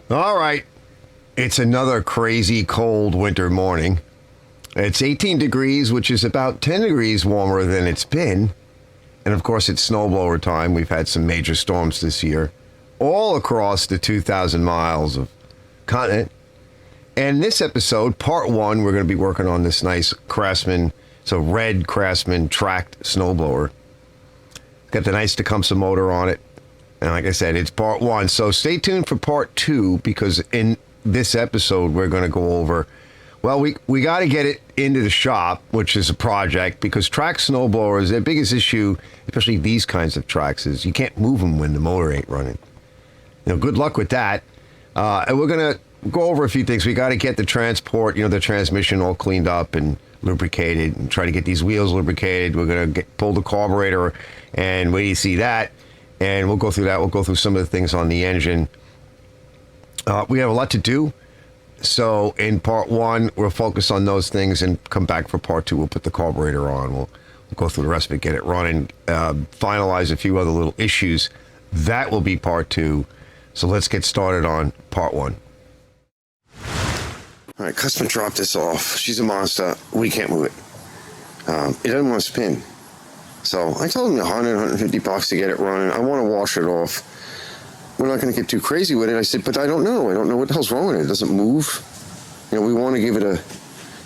All right. It's another crazy cold winter morning. It's 18 degrees, which is about 10 degrees warmer than it's been. And of course, it's snowblower time. We've had some major storms this year, all across the 2,000 miles of continent. And this episode, part one, we're going to be working on this nice Craftsman. It's a red Craftsman tracked snowblower. It's got the nice Tecumseh motor on it. And like I said, it's part one. So stay tuned for part two, because in this episode, we're going to go over, well, we got to get it into the shop, which is a project, because track snowblowers, their biggest issue, especially these kinds of tracks, is you can't move them when the motor ain't running. Good luck with that. And we're going to go over a few things. We got to get the transport, the transmission all cleaned up and lubricated, and try to get these wheels lubricated. We're going to pull the carburetor and wait till you see that. And we'll go through that. We'll go through some of the things on the engine. We have a lot to do. So in part one, we'll focus on those things and come back for part two. We'll put the carburetor on. We'll go through the rest of it, get it running, finalize a few other little issues. That will be part two. So let's get started on part one. All right, customer dropped this off. She's a monster. We can't move it. It doesn't want to spin. So I told him $100, $150 to get it running. I want to wash it off. We're not going to get too crazy with it. I said, but I don't know. I don't know what the hell's wrong with it. It doesn't move. We want to give it a...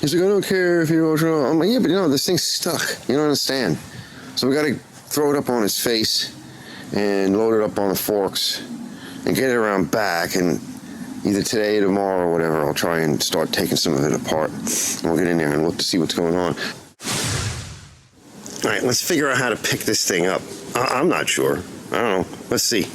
He's like, I don't care if you wash it off. I'm like, yeah, but this thing's stuck. You don't understand. So we got to throw it up on his face and load it up on the forks and get it around back, and either today or tomorrow or whatever, I'll try and start taking some of it apart. And we'll get in there and look to see what's going on. All right, let's figure out how to pick this thing up. I'm not sure. I don't know. Let's see.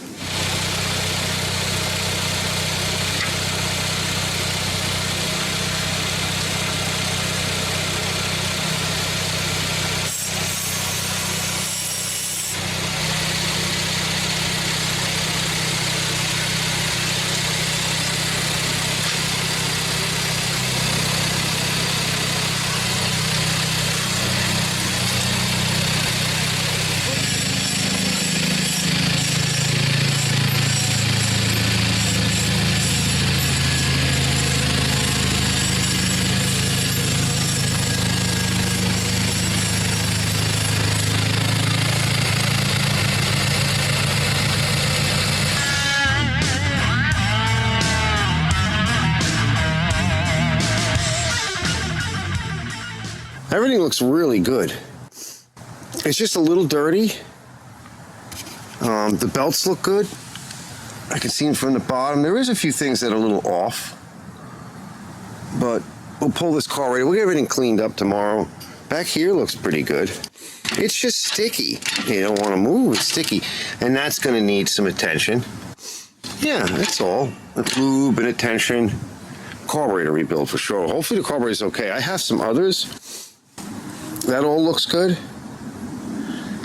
Everything looks really good. It's just a little dirty. The belts look good. I can see them from the bottom. There is a few things that are a little off. But we'll pull this car right. We'll get everything cleaned up tomorrow. Back here looks pretty good. It's just sticky. You don't want to move. It's sticky. And that's going to need some attention. Yeah, that's all. Lube and attention. Carburetor rebuild for sure. Hopefully the carburetor's okay. I have some others. That all looks good.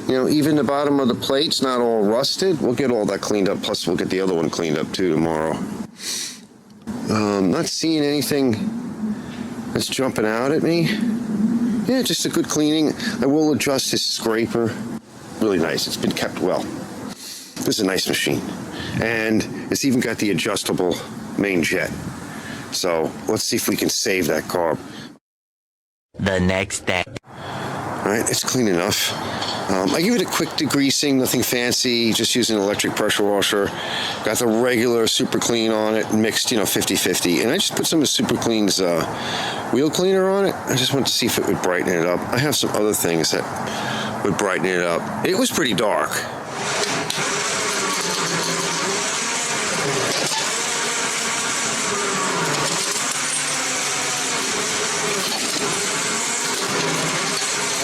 Even the bottom of the plate's not all rusted. We'll get all that cleaned up. Plus, we'll get the other one cleaned up too tomorrow. Not seeing anything that's jumping out at me. Yeah, just a good cleaning. I will adjust this scraper. Really nice. It's been kept well. This is a nice machine. And it's even got the adjustable main jet. So let's see if we can save that carb. The next day. All right, it's clean enough. I give it a quick degreasing, nothing fancy, just using an electric pressure washer. Got the regular Super Clean on it, mixed, 50-50. And I just put some of Super Clean's wheel cleaner on it. I just wanted to see if it would brighten it up. I have some other things that would brighten it up. It was pretty dark.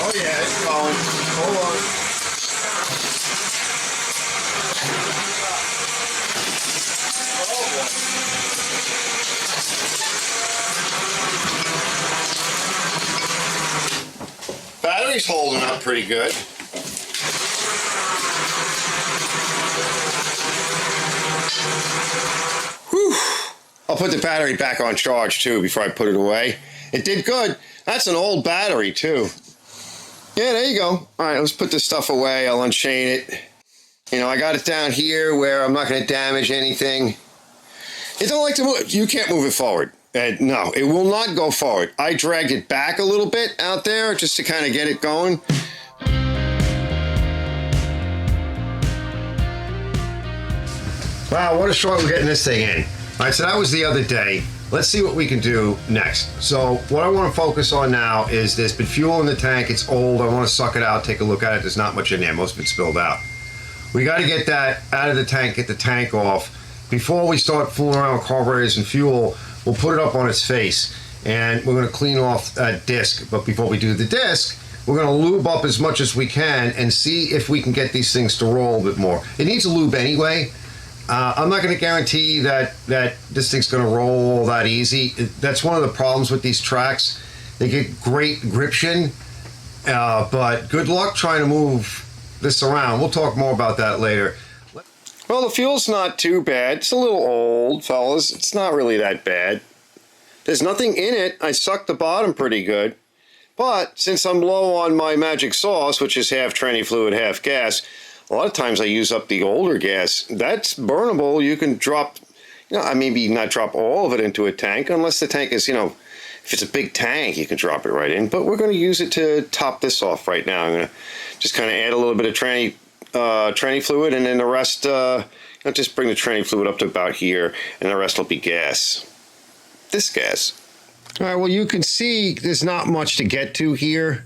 Oh yeah, it's going. Hold on. Battery's holding up pretty good. Whew. I'll put the battery back on charge too before I put it away. It did good. That's an old battery too. Yeah, there you go. All right, let's put this stuff away. I'll unchain it. You know, I got it down here where I'm not going to damage anything. It don't like to move. You can't move it forward. No, it will not go forward. I dragged it back a little bit out there just to kind of get it going. Wow, what a struggle getting this thing in. All right, so that was the other day. Let's see what we can do next. So what I want to focus on now is there's been fuel in the tank. It's old. I want to suck it out, take a look at it. There's not much in there. Most of it's spilled out. We got to get that out of the tank, get the tank off. Before we start fooling around with carburetors and fuel, we'll put it up on its face and we're going to clean off that disc. But before we do the disc, we're going to lube up as much as we can and see if we can get these things to roll a bit more. It needs a lube anyway. I'm not going to guarantee that this thing's going to roll all that easy. That's one of the problems with these tracks. They get great gription, but good luck trying to move this around. We'll talk more about that later. Well, the fuel's not too bad. It's a little old, fellas. It's not really that bad. There's nothing in it. I sucked the bottom pretty good. But since I'm low on my magic sauce, which is half tranny fluid, half gas, a lot of times I use up the older gas. That's burnable. You can drop, maybe not drop all of it into a tank, unless the tank is, if it's a big tank, you can drop it right in. But we're going to use it to top this off right now. I'm going to just kind of add a little bit of tranny fluid, and then the rest, just bring the tranny fluid up to about here, and the rest will be gas. This gas. All right, well, you can see there's not much to get to here.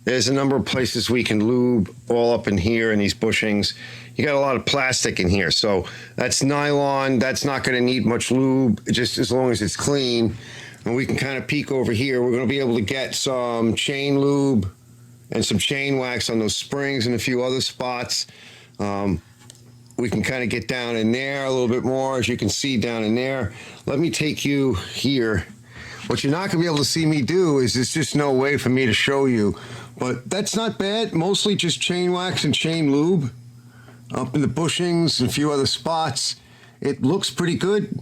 There's a number of places we can lube all up in here in these bushings. You got a lot of plastic in here, so that's nylon. That's not going to need much lube, just as long as it's clean. And we can kind of peek over here. We're going to be able to get some chain lube and some chain wax on those springs and a few other spots. We can kind of get down in there a little bit more, as you can see down in there. Let me take you here. What you're not going to be able to see me do is there's just no way for me to show you. But that's not bad. Mostly just chain wax and chain lube up in the bushings and a few other spots. It looks pretty good.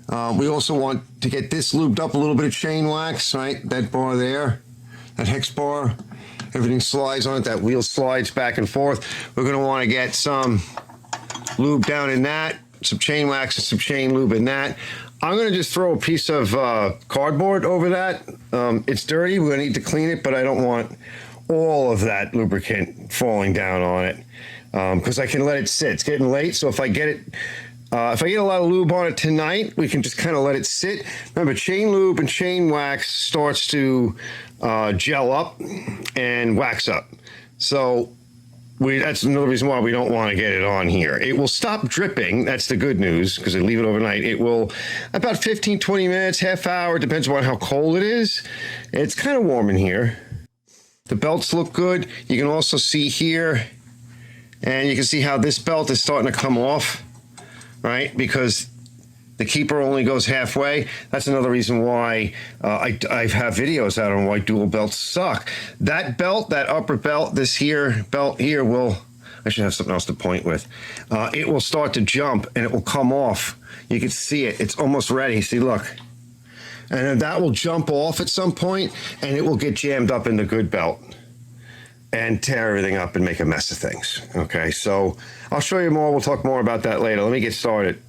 We also want to get this lubed up, a little bit of chain wax, right? That bar there, that hex bar, everything slides on it. That wheel slides back and forth. We're going to want to get some lube down in that, some chain wax and some chain lube in that. I'm going to just throw a piece of cardboard over that. It's dirty. We're going to need to clean it, but I don't want all of that lubricant falling down on it because I can let it sit. It's getting late, so if I get it, if I get a lot of lube on it tonight, we can just kind of let it sit. Remember, chain lube and chain wax starts to gel up and wax up. So that's another reason why we don't want to get it on here. It will stop dripping. That's the good news, because I leave it overnight. It will, about 15, 20 minutes, half hour, depends on how cold it is. It's kind of warm in here. The belts look good. You can also see here, and you can see how this belt is starting to come off, right? Because the keeper only goes halfway. That's another reason why I have videos out on why dual belts suck. That belt, that upper belt, this here belt here I should have something else to point with. It will start to jump and it will come off. You can see it. It's almost ready. See, look. And then that will jump off at some point and it will get jammed up in the good belt and tear everything up and make a mess of things. Okay, so I'll show you more. We'll talk more about that later. Let me get started.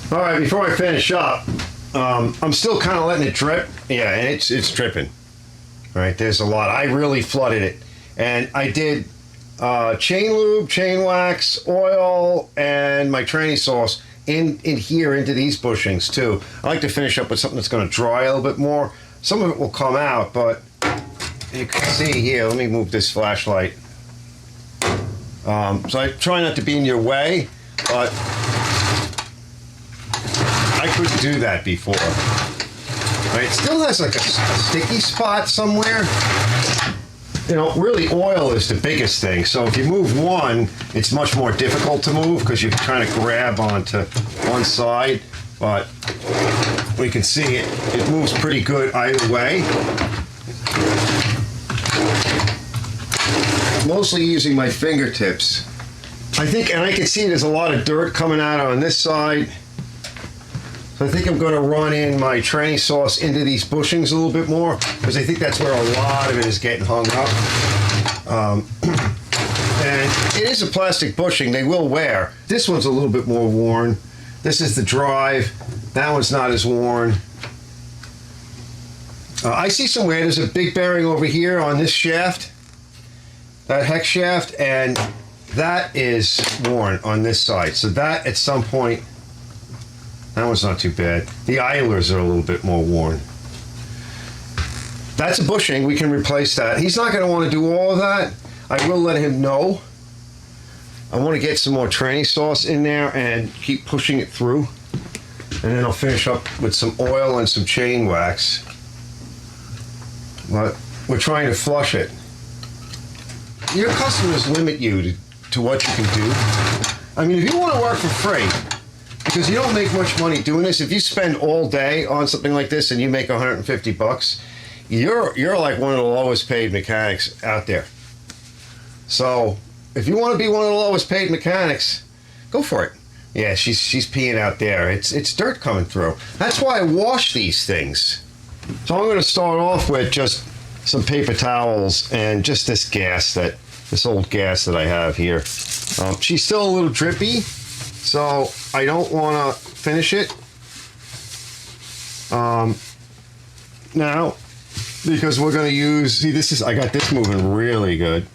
All right, before I finish up, I'm still kind of letting it drip. Yeah, and it's dripping. All right, there's a lot. I really flooded it. And I did chain lube, chain wax, oil, and my tranny sauce in here into these bushings too. I like to finish up with something that's going to dry a little bit more. Some of it will come out, but you can see here. Let me move this flashlight. So I try not to be in your way, but I couldn't do that before. Right, it still has like a sticky spot somewhere. Really oil is the biggest thing. So if you move one, it's much more difficult to move because you kind of grab onto one side. But we can see it moves pretty good either way. Mostly using my fingertips. I think, and I can see there's a lot of dirt coming out on this side. So I think I'm going to run in my tranny sauce into these bushings a little bit more because I think that's where a lot of it is getting hung up. And it is a plastic bushing. They will wear. This one's a little bit more worn. This is the drive. That one's not as worn. I see somewhere there's a big bearing over here on this shaft, that hex shaft, and that is worn on this side. So that at some point, that one's not too bad. The idlers are a little bit more worn. That's a bushing. We can replace that. He's not going to want to do all of that. I will let him know. I want to get some more tranny sauce in there and keep pushing it through. And then I'll finish up with some oil and some chain wax. But we're trying to flush it. Your customers limit you to what you can do. I mean, if you want to work for free, because you don't make much money doing this, if you spend all day on something like this and you make 150 bucks, you're like one of the lowest paid mechanics out there. So if you want to be one of the lowest paid mechanics, go for it. Yeah, she's peeing out there. It's dirt coming through. That's why I wash these things. So I'm going to start off with just some paper towels and just this old gas that I have here. She's still a little drippy, so I don't want to finish it now, because we're going to use, I got this moving really good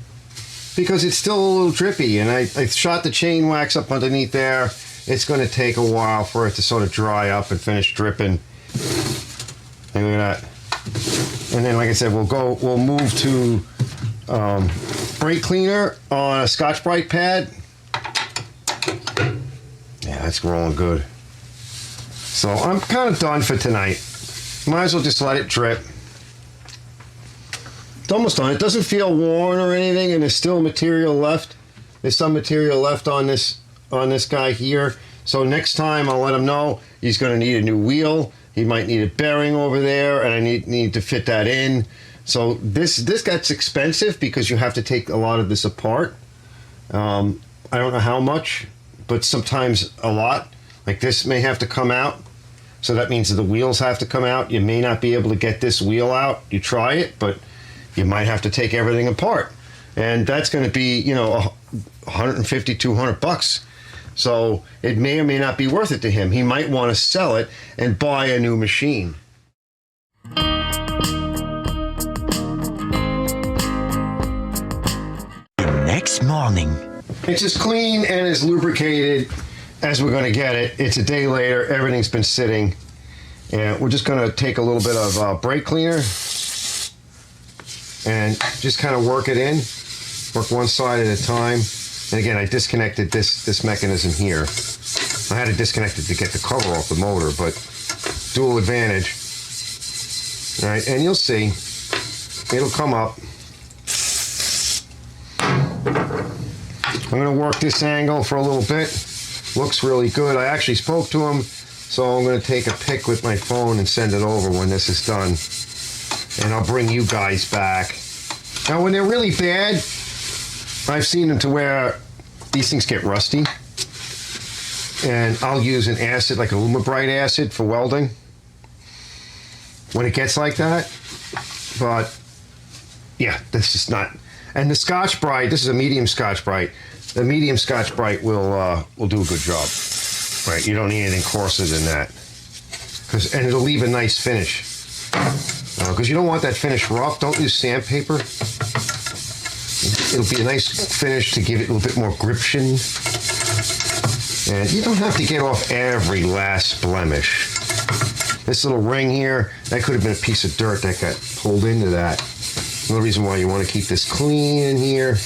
because it's still a little drippy, and I shot the chain wax up underneath there. It's going to take a while for it to sort of dry up and finish dripping. And look at that. And then, like I said, we'll move to brake cleaner on a Scotch-Brite pad. Yeah, that's rolling good. So I'm kind of done for tonight. Might as well just let it drip. It's almost done. It doesn't feel worn or anything, and there's still material left. There's some material left on this guy here. So next time I'll let him know he's going to need a new wheel. He might need a bearing over there, and I need to fit that in. So this gets expensive because you have to take a lot of this apart. I don't know how much, but sometimes a lot. Like this may have to come out. So that means that the wheels have to come out. You may not be able to get this wheel out. You try it, but you might have to take everything apart. And that's going to be, 150, 200 bucks. So it may or may not be worth it to him. He might want to sell it and buy a new machine. The next morning. It's as clean and as lubricated as we're going to get it. It's a day later. Everything's been sitting. And we're just going to take a little bit of brake cleaner and just kind of work it in. Work one side at a time. And again, I disconnected this mechanism here. I had to disconnect it to get the cover off the motor, but dual advantage. All right, and you'll see, it'll come up. I'm gonna work this angle for a little bit. Looks really good. I actually spoke to him, so I'm gonna take a pic with my phone and send it over when this is done. And I'll bring you guys back. Now, when they're really bad, I've seen them to where these things get rusty, and I'll use an acid, like a Lumabrite acid for welding when it gets like that. But yeah, this is not. And the Scotch-Brite, this is a medium Scotch-Brite. The medium Scotch-Brite will do a good job. Right, you don't need anything coarser than that, and it'll leave a nice finish. Because you don't want that finish rough. Don't use sandpaper. It'll be a nice finish to give it a little bit more gription. And you don't have to get off every last blemish. This little ring here, that could have been a piece of dirt that got pulled into that. Another reason why you want to keep this clean in here.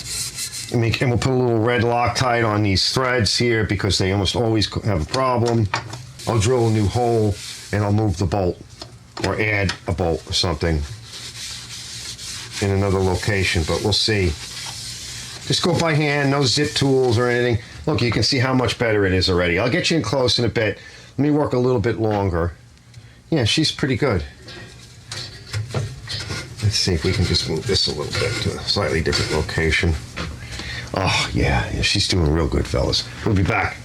And we'll put a little red Loctite on these threads here because they almost always have a problem. I'll drill a new hole and I'll move the bolt or add a bolt or something in another location, but we'll see. Just go by hand, no zip tools or anything. Look, you can see how much better it is already. I'll get you in close in a bit. Let me work a little bit longer. Yeah, she's pretty good. Let's see if we can just move this a little bit to a slightly different location. Oh, yeah, she's doing real good, fellas. We'll be back.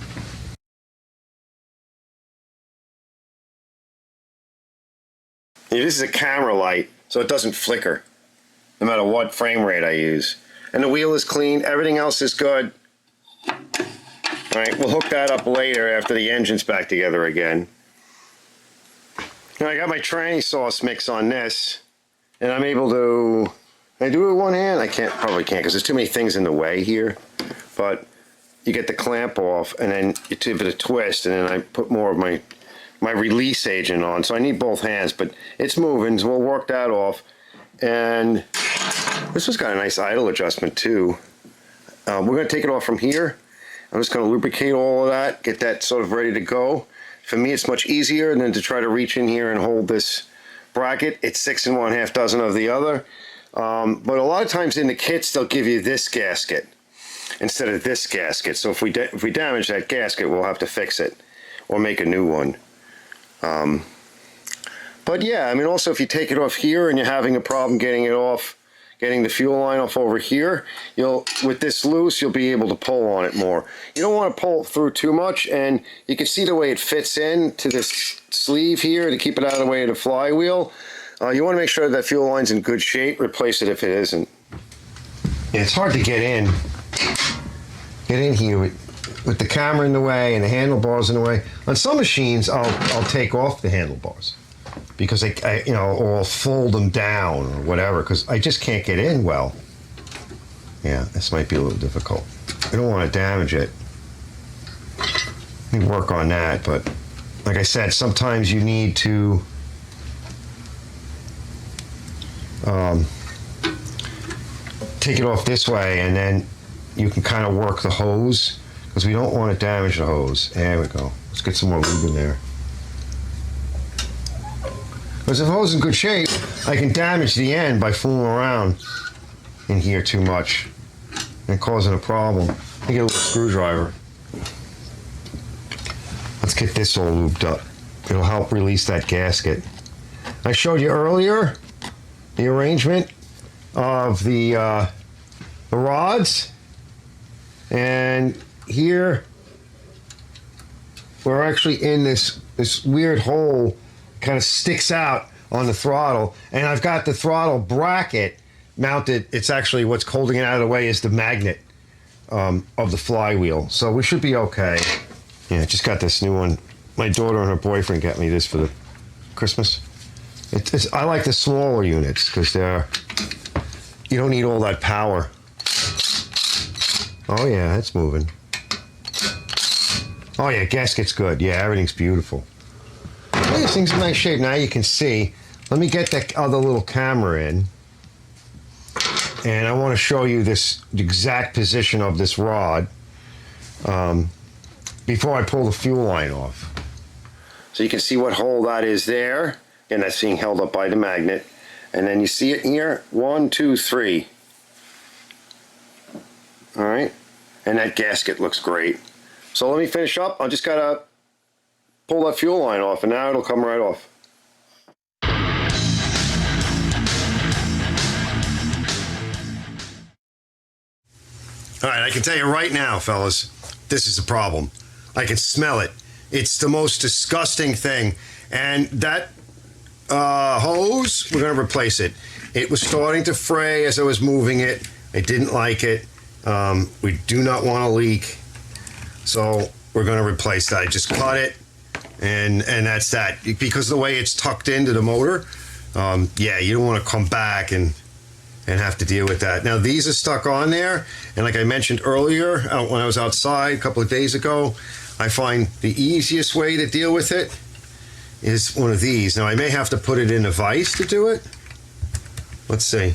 Yeah, this is a camera light, so it doesn't flicker, no matter what frame rate I use. And the wheel is clean. Everything else is good. All right, we'll hook that up later after the engine's back together again. Now I got my tranny sauce mix on this, and I'm able to, can I do it with one hand? I probably can't because there's too many things in the way here. But you get the clamp off, and then you give it a twist, and then I put more of my release agent on. So I need both hands, but it's moving, so we'll work that off. And this one's got a nice idle adjustment too. We're going to take it off from here. I'm just going to lubricate all of that, get that sort of ready to go. For me, it's much easier than to try to reach in here and hold this bracket. It's 6 1/2 dozen of the other. But a lot of times in the kits, they'll give you this gasket instead of this gasket. So if we damage that gasket, we'll have to fix it or make a new one. But yeah, I mean, also if you take it off here and you're having a problem getting it off, getting the fuel line off over here, with this loose, you'll be able to pull on it more. You don't want to pull through too much, and you can see the way it fits in to this sleeve here to keep it out of the way of the flywheel. You want to make sure that fuel line's in good shape. Replace it if it isn't. Yeah, it's hard to get in here with the camera in the way and the handlebars in the way. On some machines, I'll take off the handlebars, because or I'll fold them down or whatever, because I just can't get in well. Yeah, this might be a little difficult. I don't want to damage it. Let me work on that, but like I said, sometimes you need to take it off this way, and then you can kind of work the hose, because we don't want to damage the hose. There we go. Let's get some more lube in there. Because if the hose is in good shape, I can damage the end by fooling around in here too much and causing a problem. I get a little screwdriver. Let's get this all lubed up. It'll help release that gasket. I showed you earlier the arrangement of the rods, and here we're actually in this weird hole. Kind of sticks out on the throttle, and I've got the throttle bracket mounted. It's actually what's holding it out of the way is the magnet of the flywheel, so we should be okay. Yeah, just got this new one. My daughter and her boyfriend got me this for the Christmas. I like the smaller units because you don't need all that power. Oh yeah, it's moving. Oh yeah, gasket's good. Yeah, everything's beautiful. This thing's in nice shape. Now you can see. Let me get that other little camera in, and I want to show you the exact position of this rod before I pull the fuel line off. So you can see what hole that is there, and that's being held up by the magnet. And then you see it here, 1, 2, 3. All right, and that gasket looks great. So let me finish up. I just gotta pull that fuel line off, and now it'll come right off. All right, I can tell you right now, fellas, this is a problem. I can smell it. It's the most disgusting thing. And that hose, we're going to replace it. It was starting to fray as I was moving it. I didn't like it. We do not want a leak. So we're going to replace that. I just cut it, and that's that. Because the way it's tucked into the motor, yeah, you don't want to come back and have to deal with that. Now, these are stuck on there, and like I mentioned earlier, when I was outside a couple of days ago, I find the easiest way to deal with it is one of these. Now, I may have to put it in a vise to do it. Let's see.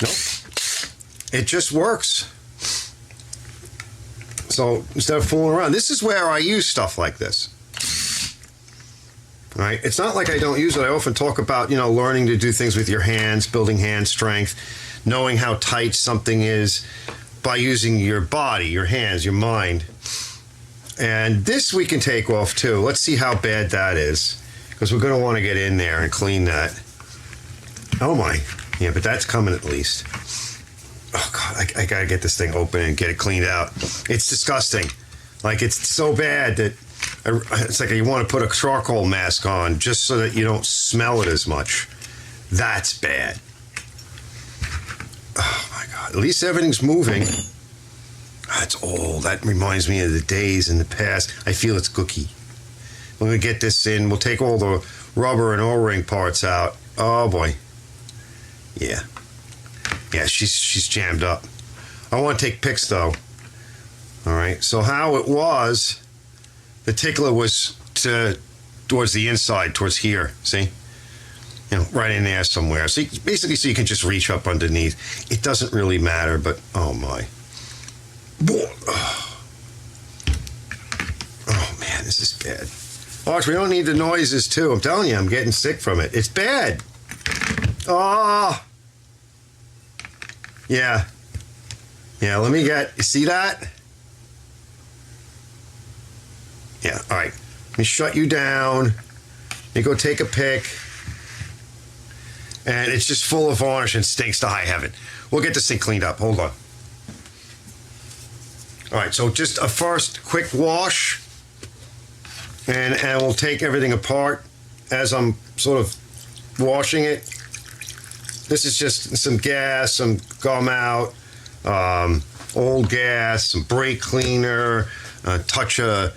Nope. It just works. So instead of fooling around, this is where I use stuff like this. All right? It's not like I don't use it. I often talk about, learning to do things with your hands, building hand strength, knowing how tight something is by using your body, your hands, your mind. And this we can take off too. Let's see how bad that is, because we're going to want to get in there and clean that. Oh my. Yeah, but that's coming at least. Oh God, I got to get this thing open and get it cleaned out. It's disgusting. Like, it's so bad that it's like you want to put a charcoal mask on just so that you don't smell it as much. That's bad. Oh my God. At least everything's moving. That's old. That reminds me of the days in the past. I feel it's cookie. We're going to get this in. We'll take all the rubber and O-ring parts out. Oh, boy. Yeah. Yeah, she's jammed up. I want to take pics, though. All right. So how it was, the tickler was towards the inside, towards here. See? You know, right in there somewhere. So basically, so you can just reach up underneath. It doesn't really matter, but oh, my. Oh, man, this is bad. Watch, we don't need the noises, too. I'm telling you, I'm getting sick from it. It's bad. Oh. Yeah. Yeah, let me you see that? Yeah, all right. Let me shut you down. Let me go take a pic. And it's just full of varnish and stinks to high heaven. We'll get this thing cleaned up. Hold on. All right, so just a first quick wash. And we'll take everything apart as I'm sort of washing it. This is just some gas, some gum out, old gas, some brake cleaner, a touch of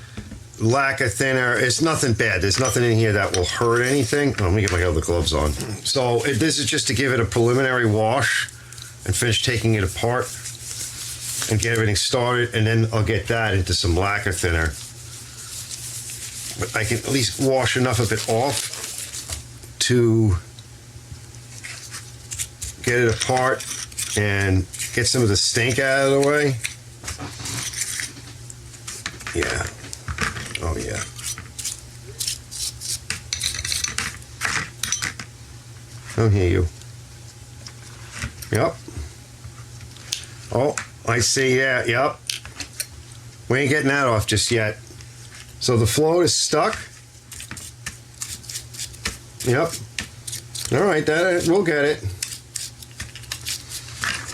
lacquer thinner. It's nothing bad. There's nothing in here that will hurt anything. Oh, let me get my other gloves on. So this is just to give it a preliminary wash and finish taking it apart and get everything started. And then I'll get that into some lacquer thinner. But I can at least wash enough of it off to get it apart and get some of the stink out of the way. Yeah. Oh, yeah. I hear you. Yep. Oh, I see. Yeah, yep. We ain't getting that off just yet. So the float is stuck. Yep. All right, we'll get it.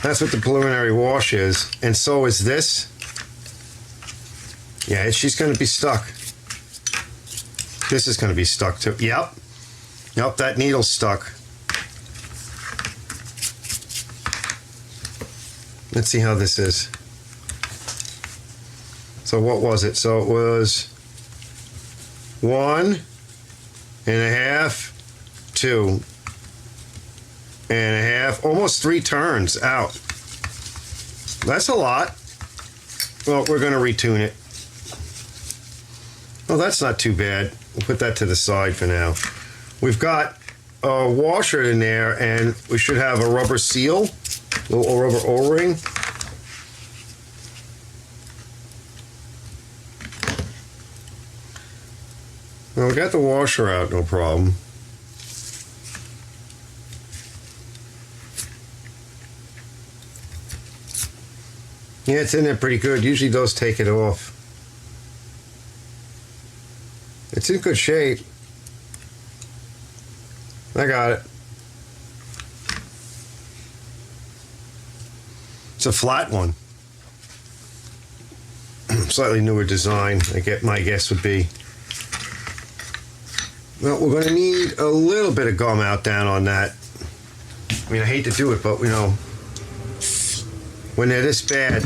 That's what the preliminary wash is. And so is this. Yeah, she's going to be stuck. This is going to be stuck too. Yep. Yep, that needle's stuck. Let's see how this is. So what was it? So it was 1.5, 2.5, almost 3 turns out. That's a lot. Well, we're going to retune it. Well, that's not too bad. We'll put that to the side for now. We've got a washer in there, and we should have a rubber seal, little rubber O-ring. Well, we got the washer out, no problem. Yeah, it's in there pretty good. Usually those take it off. It's in good shape. I got it. It's a flat one. Slightly newer design, my guess would be. Well, we're going to need a little bit of gum out down on that. I mean, I hate to do it, but, you know, when they're this bad.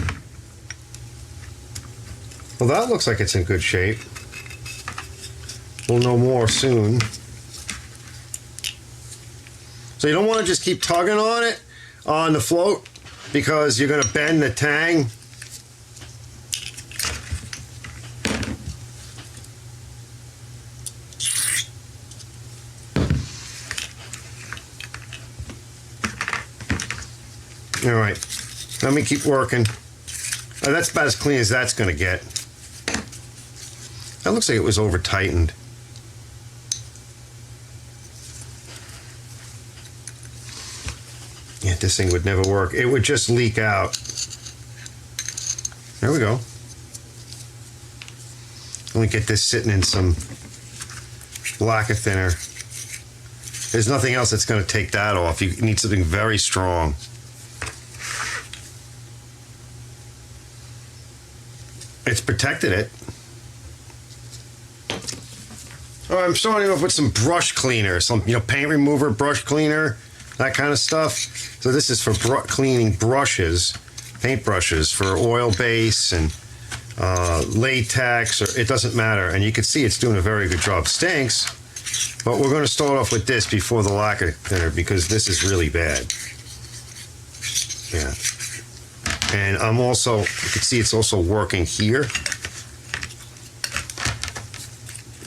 Well, that looks like it's in good shape. We'll know more soon. So you don't want to just keep tugging on it, on the float, because you're going to bend the tang. All right, let me keep working. That's about as clean as that's going to get. That looks like it was over tightened. Yeah, this thing would never work. It would just leak out. There we go. Let me get this sitting in some lacquer thinner. There's nothing else that's going to take that off. You need something very strong. It's protected it. Oh, I'm starting off with some brush cleaner, some paint remover, brush cleaner, that kind of stuff. So this is for cleaning brushes. paintbrushes for oil base and latex, or it doesn't matter. And you can see it's doing a very good job. Stinks, but we're going to start off with this before the lacquer thinner because this is really bad. Yeah. And I'm also, you can see it's also working here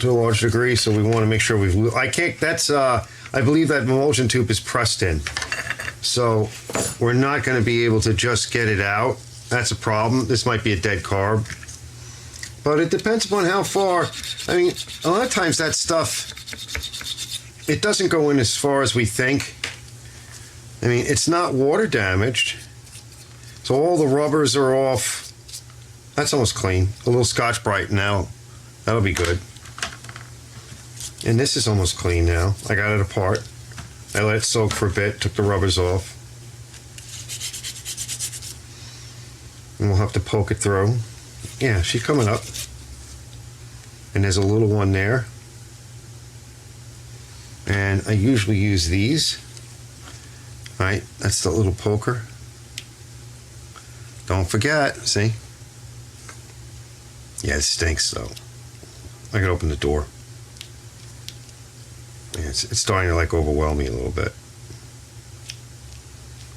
to a large degree, so we want to make sure we've, I can't, that's, I believe that emulsion tube is pressed in. So we're not going to be able to just get it out. That's a problem. This might be a dead carb. But it depends upon how far. I mean, a lot of times that stuff, it doesn't go in as far as we think. I mean, it's not water damaged. So all the rubbers are off. That's almost clean. A little Scotch-Brite now. That'll be good. And this is almost clean now. I got it apart. I let it soak for a bit, took the rubbers off. And we'll have to poke it through. Yeah, she's coming up. And there's a little one there. And I usually use these. All right, that's the little poker. Don't forget, see? Yeah, it stinks though. I can open the door. Yeah, it's starting to like overwhelm me a little bit.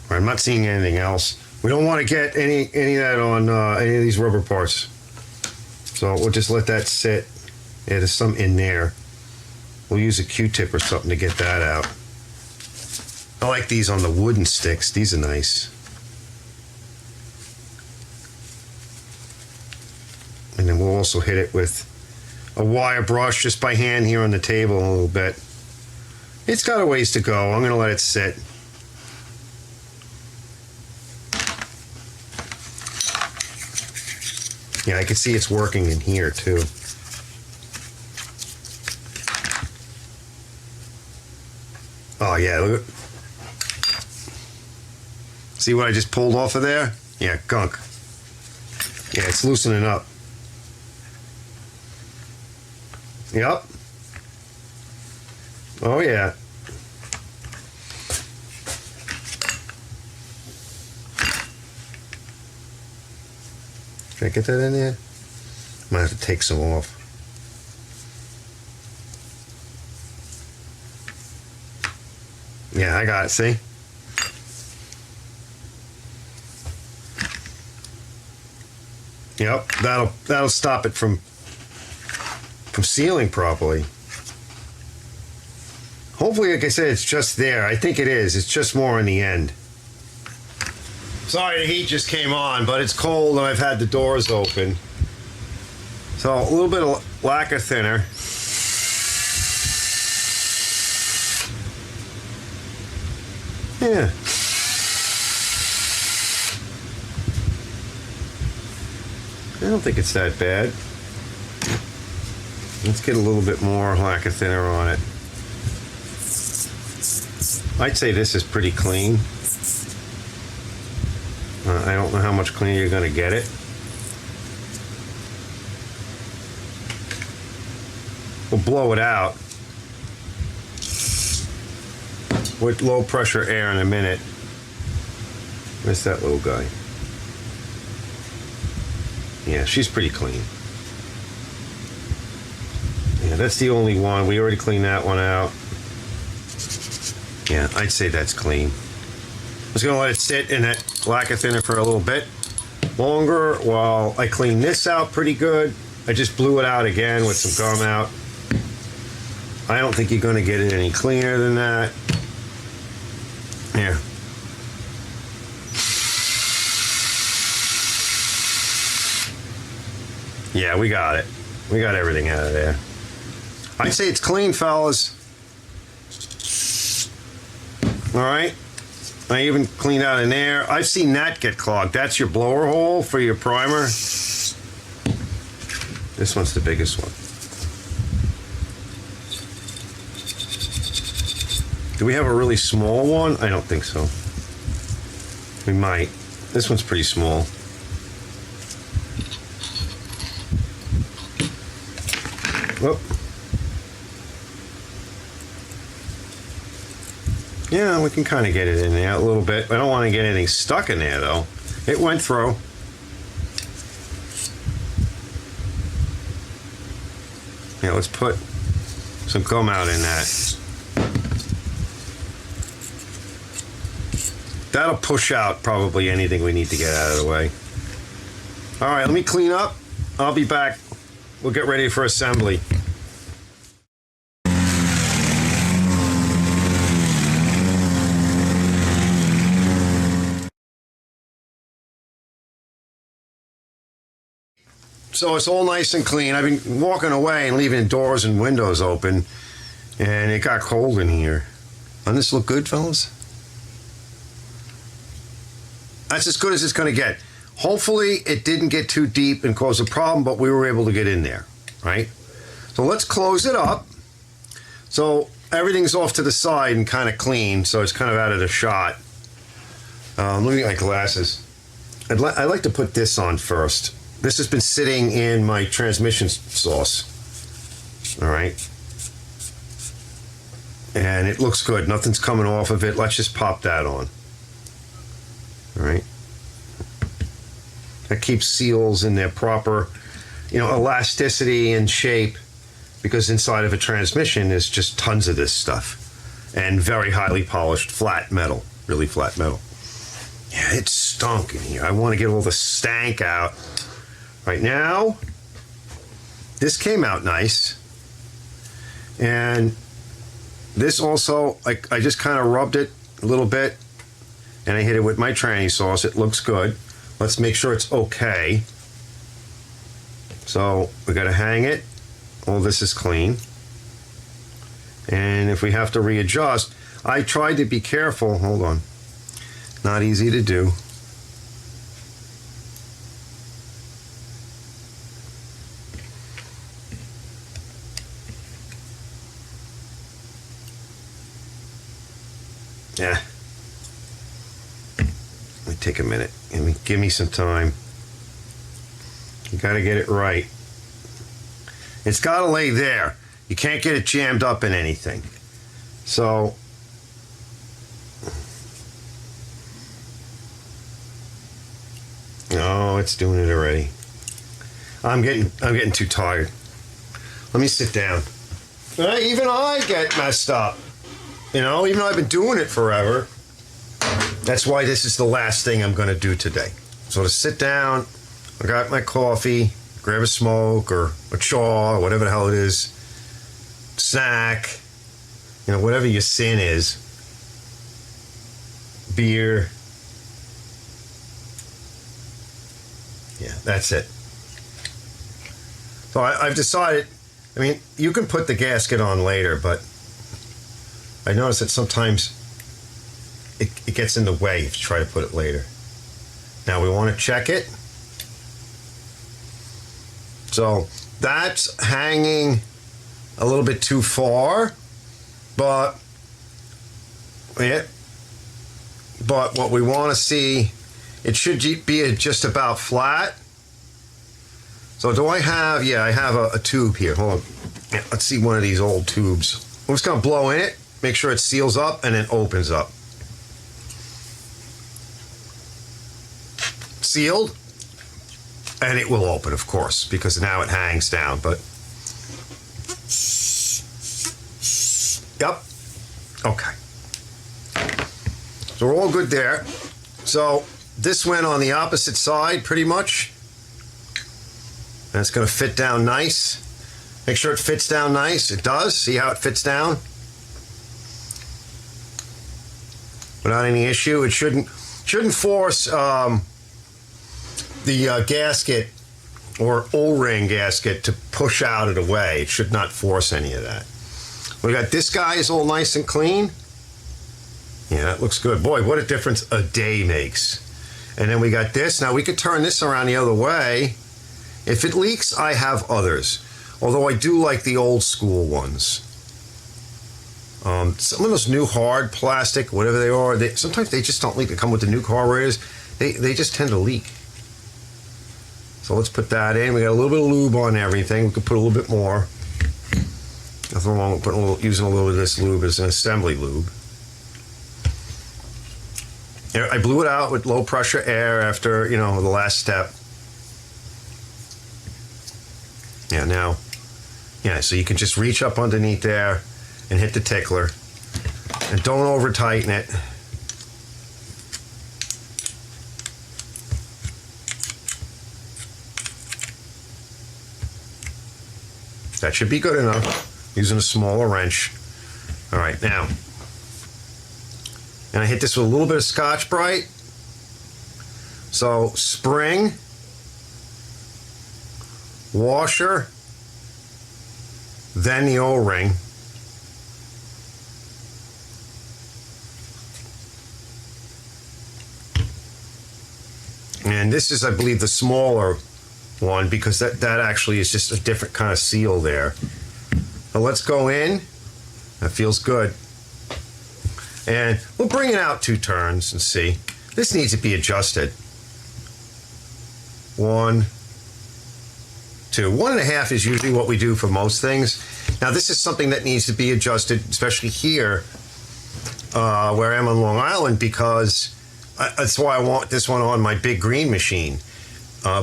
All right, I'm not seeing anything else. We don't want to get any of that on any of these rubber parts. So we'll just let that sit. Yeah, there's some in there. We'll use a Q-tip or something to get that out. I like these on the wooden sticks. These are nice. And then we'll also hit it with a wire brush just by hand here on the table a little bit. It's got a ways to go. I'm going to let it sit. Yeah, I can see it's working in here too. Oh yeah, look. See what I just pulled off of there? Yeah, gunk. Yeah, it's loosening up. Yep. Oh yeah. Can I get that in there? Might have to take some off. Yeah, I got it, see? Yep, that'll stop it from sealing properly. Hopefully, like I said, it's just there. I think it is. It's just more in the end. Sorry, the heat just came on, but it's cold and I've had the doors open. So a little bit of lacquer thinner. Yeah. I don't think it's that bad. Let's get a little bit more lacquer thinner on it. I'd say this is pretty clean. I don't know how much cleaner you're going to get it. We'll blow it out with low pressure air in a minute. Where's that little guy? Yeah, she's pretty clean. Yeah, that's the only one. We already cleaned that one out. Yeah, I'd say that's clean. I'm just gonna let it sit in that lacquer thinner for a little bit longer while I clean this out pretty good. I just blew it out again with some gum out. I don't think you're gonna get it any cleaner than that. Here. Yeah, we got it. We got everything out of there. I'd say it's clean, fellas. All right. I even cleaned out in there. I've seen that get clogged. That's your blower hole for your primer. This one's the biggest one. Do we have a really small one? I don't think so. We might. This one's pretty small. Whoop. Yeah, we can kind of get it in there a little bit. I don't want to get anything stuck in there, though. It went through. Yeah, let's put some gum out in that. That'll push out probably anything we need to get out of the way. All right, let me clean up. I'll be back. We'll get ready for assembly. So it's all nice and clean. I've been walking away and leaving doors and windows open, and it got cold in here. Doesn't this look good, fellas? That's as good as it's going to get. Hopefully it didn't get too deep and cause a problem, but we were able to get in there, right? So let's close it up. So everything's off to the side and kind of clean, so it's kind of out of the shot. Let me get my glasses. I'd like to put this on first. This has been sitting in my transmission sauce. All right. And it looks good. Nothing's coming off of it. Let's just pop that on. All right. That keeps seals in their proper, elasticity and shape, because inside of a transmission is just tons of this stuff and very highly polished flat metal, really flat metal. Yeah, it stunk in here. I want to get all the stank out. Right now, this came out nice. And this also, I just kind of rubbed it a little bit and I hit it with my tranny sauce. It looks good. Let's make sure it's okay. So we got to hang it. All this is clean. And if we have to readjust, I tried to be careful. Hold on. Not easy to do. Yeah. Let me take a minute. Give me some time. You got to get it right. It's got to lay there. You can't get it jammed up in anything. So oh, it's doing it already. I'm getting too tired. Let me sit down. Even I get messed up. Even though I've been doing it forever. That's why this is the last thing I'm going to do today. So to sit down, I got my coffee, grab a smoke or a chaw or whatever the hell it is, snack, whatever your sin is, beer. Yeah, that's it. So I've decided, you can put the gasket on later, but I notice that sometimes it gets in the way if you try to put it later. Now we want to check it. So that's hanging a little bit too far, but what we want to see, it should be just about flat. So do I have, I have a tube here. Hold on. Yeah, let's see one of these old tubes. I'm just going to blow in it, make sure it seals up and then opens up. Sealed, and it will open, of course, because now it hangs down. But yep, okay. So we're all good there. So this went on the opposite side, pretty much, and it's going to fit down nice. Make sure it fits down nice. It does. See how it fits down without any issue. It shouldn't force the gasket or O-ring gasket to push out of the way. It should not force any of that. We got this guy is all nice and clean. Yeah, that looks good. Boy, what a difference a day makes. And then we got this. Now we could turn this around the other way. If it leaks, I have others. Although I do like the old school ones. Some of those new hard plastic, whatever they are, sometimes they just don't leak. They come with the new carburetors. They just tend to leak. So let's put that in. We got a little bit of lube on everything. We could put a little bit more. Nothing wrong with using a little bit of this lube as an assembly lube. I blew it out with low pressure air after, the last step. Yeah, now, so you can just reach up underneath there and hit the tickler. And don't over tighten it. That should be good enough, using a smaller wrench. All right, now, and I hit this with a little bit of Scotch-Brite. So spring, washer, then the O-ring. And this is, I believe, the smaller one, because that actually is just a different kind of seal there. So let's go in. That feels good. And we'll bring it out 2 turns and see. This needs to be adjusted. 1, 2. 1.5 is usually what we do for most things. Now this is something that needs to be adjusted, especially here where I am on Long Island, because that's why I want this one on my big green machine,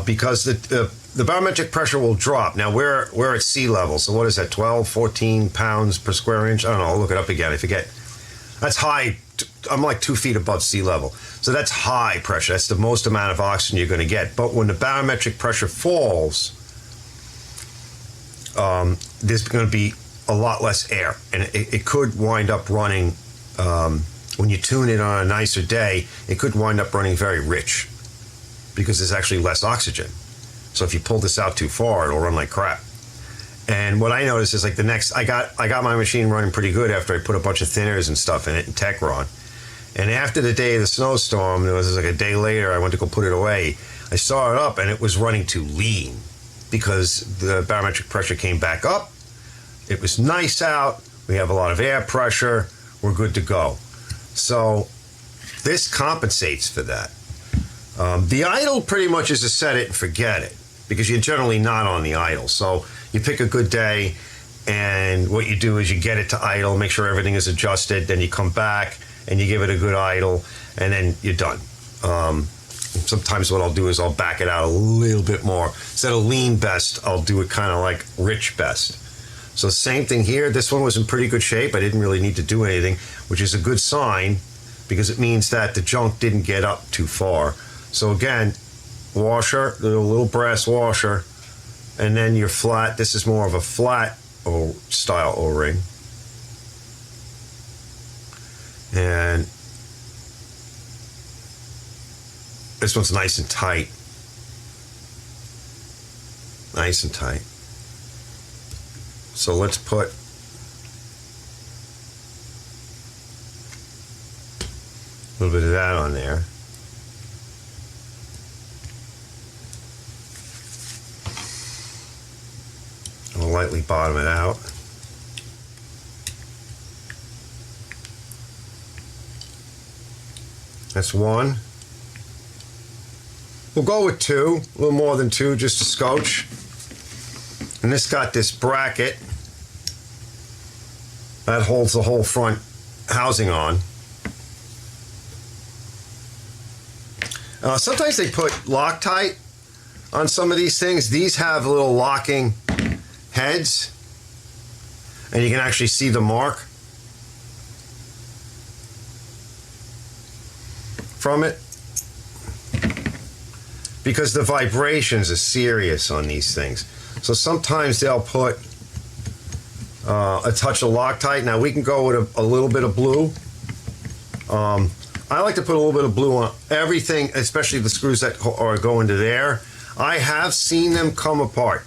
because the barometric pressure will drop. Now we're at sea level, so what is that, 12, 14 pounds per square inch? I don't know, I'll look it up again, I forget. That's high. I'm like 2 feet above sea level. So that's high pressure. That's the most amount of oxygen you're going to get. But when the barometric pressure falls, there's going to be a lot less air. And it could wind up running, when you tune it on a nicer day, it could wind up running very rich because there's actually less oxygen. So if you pull this out too far, it'll run like crap. And what I noticed is, like, I got my machine running pretty good after I put a bunch of thinners and stuff in it and Techron. And after the day of the snowstorm, it was like a day later, I went to go put it away. I saw it up and it was running too lean because the barometric pressure came back up. It was nice out. We have a lot of air pressure. We're good to go. So this compensates for that. The idle pretty much is a set it and forget it, because you're generally not on the idle. So you pick a good day, and what you do is you get it to idle, make sure everything is adjusted, then you come back and you give it a good idle, and then you're done. Sometimes what I'll do is I'll back it out a little bit more. Instead of lean best, I'll do it kind of like rich best. So same thing here. This one was in pretty good shape. I didn't really need to do anything, which is a good sign, because it means that the junk didn't get up too far. So again, washer, the little brass washer, and then your flat. This is more of a flat style O-ring. And this one's nice and tight. Nice and tight. So let's put a little bit of that on there. We'll lightly bottom it out. That's 1. We'll go with 2, a little more than 2, just a scotch. And this got this bracket that holds the whole front housing on. Sometimes they put Loctite on some of these things. These have little locking heads, and you can actually see the mark from it, because the vibrations are serious on these things. So sometimes they'll put a touch of Loctite. Now we can go with a little bit of blue. I like to put a little bit of blue on everything, especially the screws that are go into there. I have seen them come apart.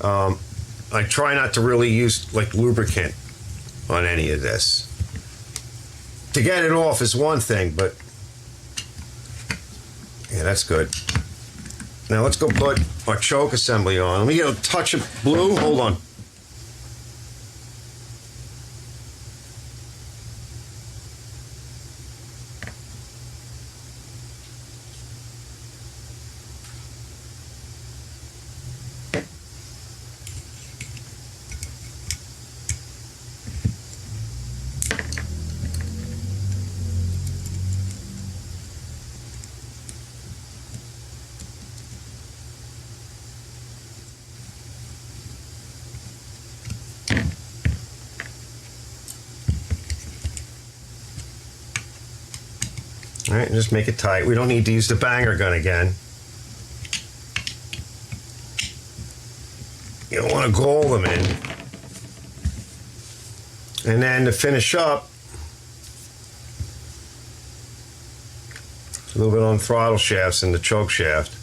I try not to really use like lubricant on any of this. To get it off is one thing, but yeah, that's good. Now let's go put our choke assembly on. Let me get a touch of blue. Hold on. All right, just make it tight. We don't need to use the banger gun again. You don't want to gall them in. And then to finish up, a little bit on throttle shafts and the choke shaft.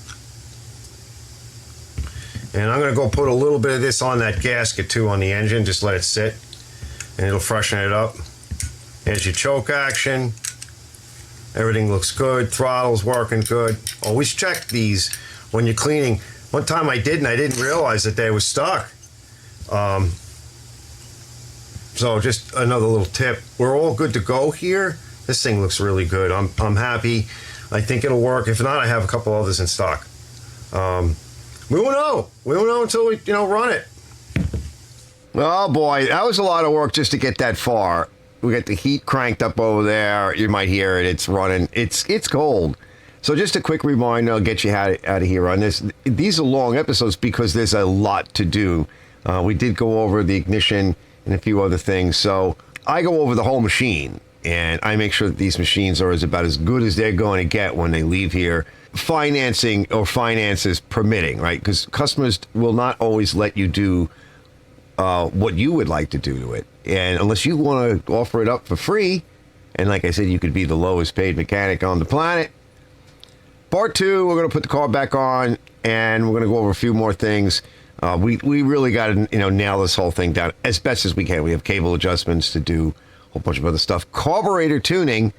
And I'm going to go put a little bit of this on that gasket too on the engine. Just let it sit and it'll freshen it up. There's your choke action. Everything looks good. Throttle's working good. Always check these when you're cleaning. One time I did, and I didn't realize that they were stuck. So just another little tip. We're all good to go here. This thing looks really good. I'm happy. I think it'll work. If not, I have a couple others in stock. We won't know. We won't know until we, run it. Oh boy, that was a lot of work just to get that far. We got the heat cranked up over there. You might hear it. It's running. It's cold. So just a quick reminder, I'll get you out of here on this. These are long episodes because there's a lot to do. We did go over the ignition and a few other things. So I go over the whole machine, and I make sure that these machines are about as good as they're going to get when they leave here. Financing or finances permitting, right? Because customers will not always let you do what you would like to do to it. And unless you want to offer it up for free, and like I said, you could be the lowest paid mechanic on the planet. Part 2, we're going to put the car back on, and we're going to go over a few more things. We really got to nail this whole thing down as best as we can. We have cable adjustments to do, a whole bunch of other stuff. Carburetor tuning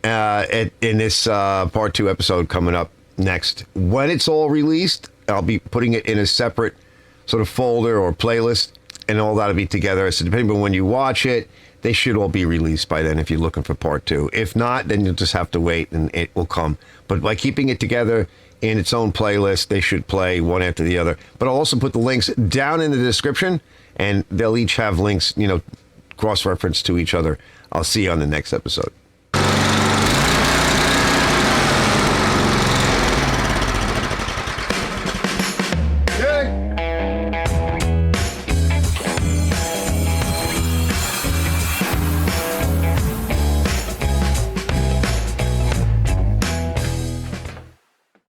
in this Part 2 episode coming up next. When it's all released, I'll be putting it in a separate sort of folder or playlist, and all that'll be together. So depending on when you watch it, they should all be released by then if you're looking for Part 2. If not, then you'll just have to wait and it will come. But by keeping it together in its own playlist, they should play one after the other. But I'll also put the links down in the description, and they'll each have links, cross-reference to each other. I'll see you on the next episode.